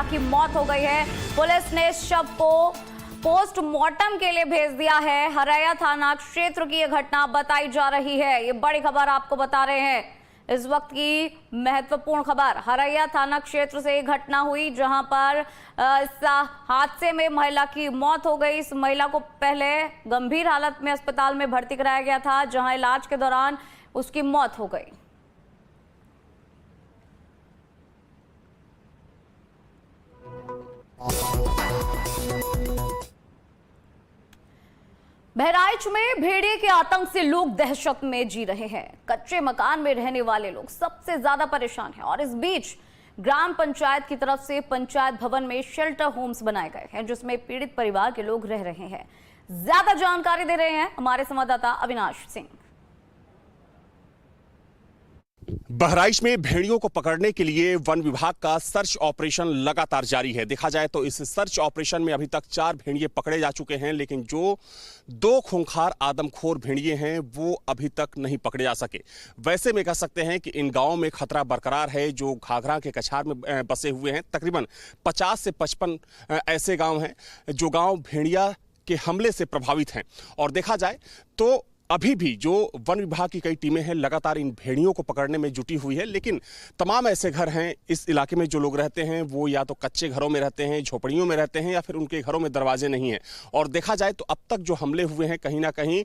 महिला की मौत हो गई है। पुलिस ने शव को पोस्टमार्टम के लिए भेज दिया है। हरैया थाना क्षेत्र की यह घटना बताई जा रही है। ये बड़ी खबर आपको बता रहे हैं, इस वक्त की महत्वपूर्ण खबर। हरैया थाना क्षेत्र से एक घटना हुई जहां पर इस हादसे में महिला की मौत हो गई। इस महिला को पहले गंभीर हालत में अस्पताल में भर्ती कराया गया था, जहां इलाज के दौरान उसकी मौत हो गई। बहराइच में भेड़िए के आतंक से लोग दहशत में जी रहे हैं। कच्चे मकान में रहने वाले लोग सबसे ज्यादा परेशान हैं और इस बीच ग्राम पंचायत की तरफ से पंचायत भवन में शेल्टर होम्स बनाए गए हैं, जिसमें पीड़ित परिवार के लोग रह रहे हैं। ज्यादा जानकारी दे रहे हैं हमारे संवाददाता अविनाश सिंह। बहराइच में भेड़ियों को पकड़ने के लिए वन विभाग का सर्च ऑपरेशन लगातार जारी है। देखा जाए तो इस सर्च ऑपरेशन में अभी तक 4 भेड़िए पकड़े जा चुके हैं, लेकिन जो 2 खूंखार आदमखोर भेड़िए हैं वो अभी तक नहीं पकड़े जा सके। वैसे में कह सकते हैं कि इन गांवों में खतरा बरकरार है। जो घाघरा के कछार में बसे हुए हैं, तकरीबन 50 से 55 ऐसे गाँव हैं जो गाँव भेड़िया के हमले से प्रभावित हैं। और देखा जाए तो अभी भी जो वन विभाग की कई टीमें हैं लगातार इन भेड़ियों को पकड़ने में जुटी हुई है, लेकिन तमाम ऐसे घर हैं इस इलाके में जो लोग रहते हैं वो या तो कच्चे घरों में रहते हैं, झोपड़ियों में रहते हैं, या फिर उनके घरों में दरवाजे नहीं हैं। और देखा जाए तो अब तक जो हमले हुए हैं कहीं ना कहीं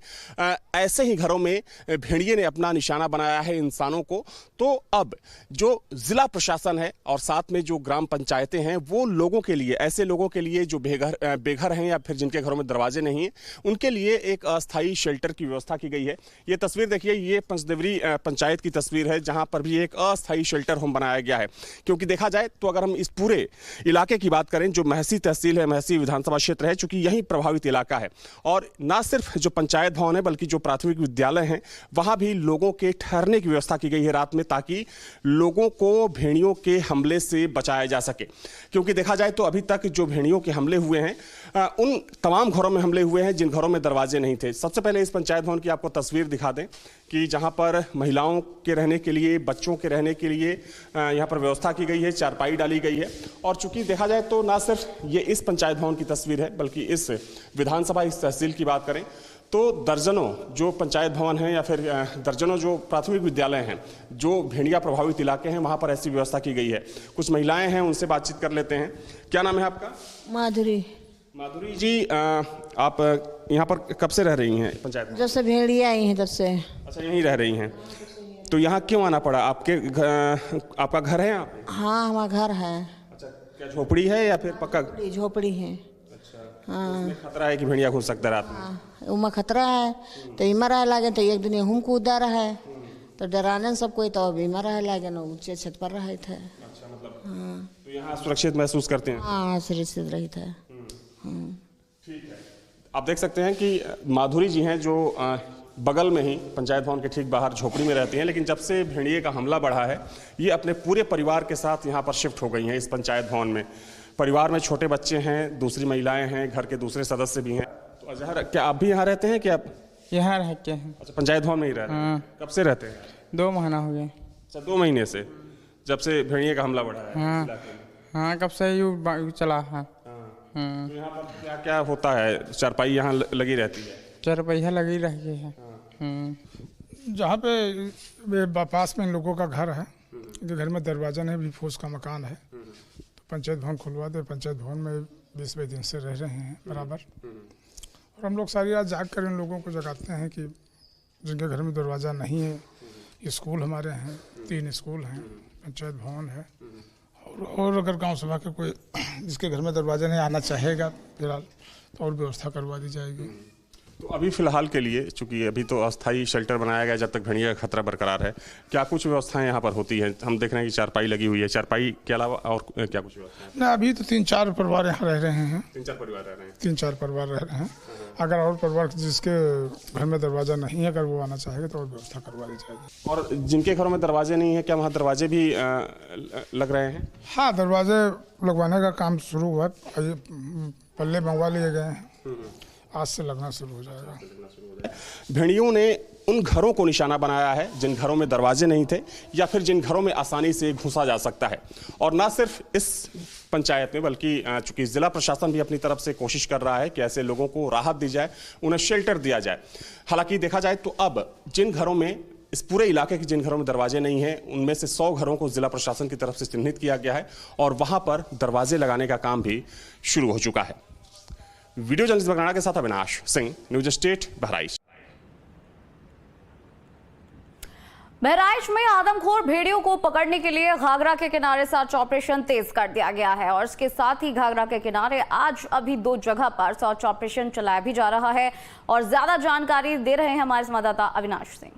ऐसे ही घरों में भेड़िए ने अपना निशाना बनाया है इंसानों को। तो अब जो जिला प्रशासन है और साथ में जो ग्राम पंचायतें हैं वो लोगों के लिए, ऐसे लोगों के लिए जो बेघर हैं या फिर जिनके घरों में दरवाजे नहीं हैं, उनके लिए एक अस्थायी शेल्टर की व्यवस्था की गई है। ये तस्वीर देखिए, ये पंचदेवरी पंचायत की तस्वीर है जहां पर भी एक अस्थायी शेल्टर होम बनाया गया है। क्योंकि देखा जाए तो अगर हम इस पूरे इलाके की बात करें, जो महसी तहसील है, महसी विधानसभा क्षेत्र है, चूंकि यही प्रभावित इलाका है और ना सिर्फ जो पंचायत भवन है बल्कि जो प्राथमिक विद्यालय हैं वहां भी लोगों के ठहरने की व्यवस्था की गई है रात में, ताकि लोगों को भेड़ियों के हमले से बचाया जा सके। क्योंकि देखा जाए तो अभी तक जो भेड़ियों के हमले हुए हैं उन तमाम घरों में हमले हुए हैं जिन घरों में दरवाजे नहीं थे। सबसे पहले इस पंचायत भवन की आपको तस्वीर दिखा दें कि जहां पर महिलाओं के रहने के लिए, बच्चों के रहने के लिए यहां पर व्यवस्था की गई है, चारपाई डाली गई है। और चूंकि देखा जाए तो ना सिर्फ ये इस पंचायत भवन की तस्वीर है बल्कि इस विधानसभा, इस तहसील की बात करें तो दर्जनों जो पंचायत भवन हैं या फिर दर्जनों जो प्राथमिक विद्यालय हैं जो भेड़िया प्रभावित इलाके हैं वहां पर ऐसी व्यवस्था की गई है। कुछ महिलाएं हैं, उनसे बातचीत कर लेते हैं। क्या नाम है आपका? माधुरी। माधुरी जी, आप यहाँ पर कब से रह रही हैं पंचायत में? जब से भेड़िया आई हैं तब से। अच्छा, यहीं रह रही हैं। तो यहाँ क्यों आना पड़ा? आपका घर है यहाँ पे? हाँ, हमारा घर है। अच्छा, क्या झोपड़ी है या फिर पक्का? झोपड़ी है। अच्छा, हाँ। उसमें खतरा है कि भेड़िया घुस सकता है रात में? हाँ, उमा खतरा है तो इमा रह लागे तो एक दिन हम कूदा रहा है तो डराने सब कोई तो बीमा रह लागे ना, ऊंचे छत पर रहे थे। अच्छा, मतलब हाँ, तो यहाँ सुरक्षित महसूस करते हैं? हाँ, सुरक्षित रही था। ठीक है। आप देख सकते हैं कि माधुरी जी हैं जो बगल में ही पंचायत भवन के ठीक बाहर झोपड़ी में रहती हैं, लेकिन जब से भेड़िए का हमला बढ़ा है ये अपने पूरे परिवार के साथ यहाँ पर शिफ्ट हो गई हैं इस पंचायत भवन में। परिवार में छोटे बच्चे हैं, दूसरी महिलाएं हैं, घर के दूसरे सदस्य भी हैं। तो अजहर, क्या आप भी यहाँ रहते हैं? क्या आप यहाँ रहते हैं? अच्छा, पंचायत भवन में ही रहते हैं। कब से रहते हैं? 2 महीना हो गए। अच्छा, 2 महीने से, जब से भेड़िए का हमला बढ़ा है। हाँ, हाँ, कब से यू चला है। तो यहाँ पर क्या क्या होता है? चारपाई यहाँ लगी रहती है? चरपैया लगी रही है। जहाँ पे पास में लोगों का घर है, घर में दरवाजा नहीं, भी फूस का मकान है, तो पंचायत भवन खुलवा दे। पंचायत भवन में 20 दिन से रह रहे हैं बराबर। और हम लोग सारी रात जाग कर इन लोगों को जगाते हैं कि जिनके घर में दरवाज़ा नहीं है। स्कूल हमारे हैं, 3 स्कूल हैं, पंचायत भवन है, और अगर गांव सभा के कोई जिसके घर में दरवाजा नहीं आना चाहेगा फिलहाल तो और व्यवस्था करवा दी जाएगी। तो अभी फिलहाल के लिए, चूंकि अभी तो अस्थायी शेल्टर बनाया गया जब तक भेड़िया का खतरा बरकरार है, क्या कुछ व्यवस्थाएं यहाँ पर होती हैं? हम देख रहे हैं कि चारपाई लगी हुई है, चारपाई के अलावा और क्या कुछ व्यवस्था है? ना, अभी तो 3-4 परिवार यहाँ रह रहे हैं। 3-4 परिवार रह रहे हैं। 3-4 परिवार रह रहे हैं। अगर और परिवार जिसके घर में दरवाजा नहीं है, अगर वो आना चाहेगा तो और व्यवस्था करवा दी जाएगी। और जिनके घरों में दरवाजे नहीं है, क्या वहाँ दरवाजे भी लग रहे हैं? हाँ, दरवाजे लगवाने का काम शुरू हुआ, पल्ले मंगवा लिए गए हैं आज से लगना शुरू हो जाएगा। भेड़ियों ने उन घरों को निशाना बनाया है जिन घरों में दरवाजे नहीं थे या फिर जिन घरों में आसानी से घुसा जा सकता है। और ना सिर्फ इस पंचायत में बल्कि चूंकि जिला प्रशासन भी अपनी तरफ से कोशिश कर रहा है कि ऐसे लोगों को राहत दी जाए, उन्हें शेल्टर दिया जाए। हालांकि देखा जाए तो अब जिन घरों में, इस पूरे इलाके के जिन घरों में दरवाजे नहीं हैं, उनमें से 100 घरों को जिला प्रशासन की तरफ से चिन्हित किया गया है और वहां पर दरवाजे लगाने का काम भी शुरू हो चुका है। वीडियो जर्नलिस्ट बगराड़ा के साथ अविनाश सिंह, न्यूज स्टेट बहराइच। बहराइच में आदमखोर भेड़ियों को पकड़ने के लिए घाघरा के किनारे सर्च ऑपरेशन तेज कर दिया गया है और इसके साथ ही घाघरा के किनारे आज अभी 2 जगह पर सर्च ऑपरेशन चलाया भी जा रहा है और ज्यादा जानकारी दे रहे हैं हमारे संवाददाता अविनाश सिंह।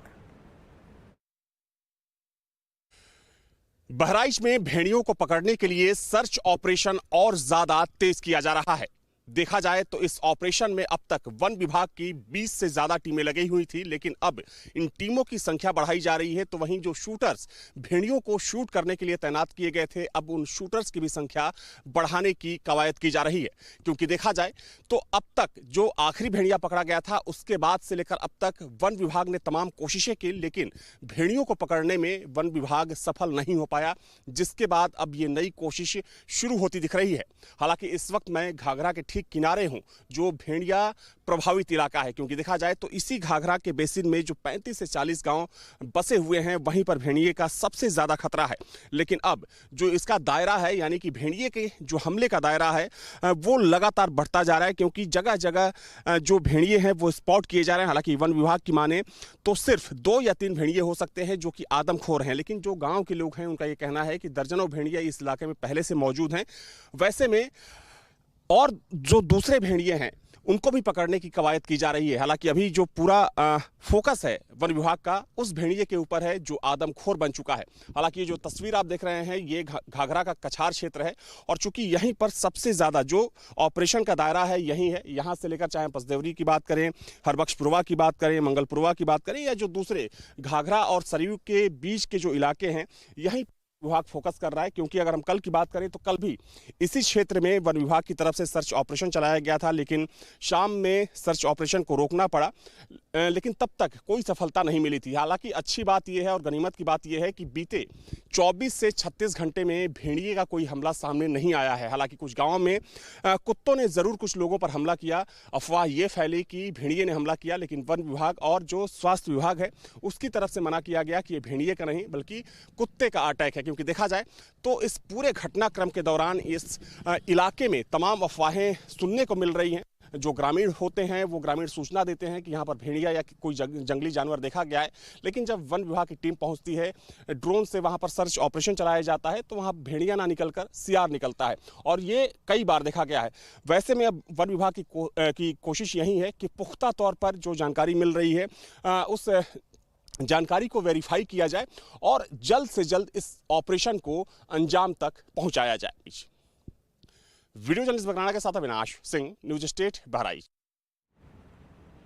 बहराइच में भेड़ियों को पकड़ने के लिए सर्च ऑपरेशन और ज्यादा तेज किया जा रहा है। देखा जाए तो इस ऑपरेशन में अब तक वन विभाग की 20 से ज्यादा टीमें लगी हुई थी, लेकिन अब इन टीमों की संख्या बढ़ाई जा रही है। तो वहीं जो शूटर्स भेड़ियों को शूट करने के लिए तैनात किए गए थे, अब उन शूटर्स की भी संख्या बढ़ाने की कवायद की जा रही है। क्योंकि देखा जाए तो अब तक जो आखिरी भेड़िया पकड़ा गया था, उसके बाद से लेकर अब तक वन विभाग ने तमाम कोशिशें की, लेकिन भेड़ियों को पकड़ने में वन विभाग सफल नहीं हो पाया, जिसके बाद अब ये नई कोशिश शुरू होती दिख रही है। हालांकि इस वक्त मैं घाघरा के ठीक किनारे हूं, जो भेड़िया प्रभावित इलाका है, क्योंकि देखा जाए तो इसी घाघरा के बेसिन में जो 35 से 40 गांव बसे हुए हैं, वहीं पर भेड़िए का सबसे ज्यादा खतरा है। लेकिन अब जो इसका दायरा है, यानी कि भेड़िए के जो हमले का दायरा है, वो लगातार बढ़ता जा रहा है, क्योंकि जगह जगह जो भेड़िए हैं वो स्पॉट किए जा रहे हैं। हालांकि वन विभाग की माने तो सिर्फ 2 या 3 भेड़िए हो सकते हैं जो कि आदमखोर हैं, लेकिन जो गाँव के लोग हैं उनका ये कहना है कि दर्जनों भेड़िए इस इलाके में पहले से मौजूद हैं। वैसे में और जो दूसरे भेड़िए हैं उनको भी पकड़ने की कवायद की जा रही है। हालांकि अभी जो पूरा फोकस है वन विभाग का उस भेड़िए के ऊपर है जो आदमखोर बन चुका है। हालांकि ये जो तस्वीर आप देख रहे हैं, ये घाघरा का कछार क्षेत्र है और चूंकि यहीं पर सबसे ज्यादा जो ऑपरेशन का दायरा है यही है। यहाँ से लेकर चाहे पसदेवरी की बात करें, हरबख्शपुरवा की बात करें, मंगलपुरवा की बात करें, या जो दूसरे घाघरा और सरयू के बीच के जो इलाके हैं, यहीं विभाग फोकस कर रहा है। क्योंकि अगर हम कल की बात करें तो कल भी इसी क्षेत्र में वन विभाग की तरफ से सर्च ऑपरेशन चलाया गया था, लेकिन शाम में सर्च ऑपरेशन को रोकना पड़ा, लेकिन तब तक कोई सफलता नहीं मिली थी। हालांकि अच्छी बात यह है और गनीमत की बात यह है कि बीते 24 से 36 घंटे में भेड़िए का कोई हमला सामने नहीं आया है। हालांकि कुछ गाँव में कुत्तों ने जरूर कुछ लोगों पर हमला किया, अफवाह ये फैली कि भेड़िए ने हमला किया, लेकिन वन विभाग और जो स्वास्थ्य विभाग है उसकी तरफ से मना किया गया कि ये भेड़िए का नहीं बल्कि कुत्ते का अटैक है। क्योंकि देखा जाए तो इस पूरे घटनाक्रम के दौरान इस इलाके में तमाम अफवाहें सुनने को मिल रही हैं। जो ग्रामीण होते हैं वो ग्रामीण सूचना देते हैं कि यहाँ पर भेड़िया या कोई जंगली जानवर देखा गया है, लेकिन जब वन विभाग की टीम पहुँचती है, ड्रोन से वहाँ पर सर्च ऑपरेशन चलाया जाता है, तो वहाँ भेड़िया ना निकलकर सियार निकलता है और ये कई बार देखा गया है। वैसे में अब वन विभाग की कोशिश यही है कि पुख्ता तौर पर जो जानकारी मिल रही है उस जानकारी को वेरीफाई किया जाए और जल्द से जल्द इस ऑपरेशन को अंजाम तक पहुंचाया जाए। वीडियो जर्नलिस्ट बगराड़ा के साथ अविनाश सिंह, न्यूज स्टेट बहराइच।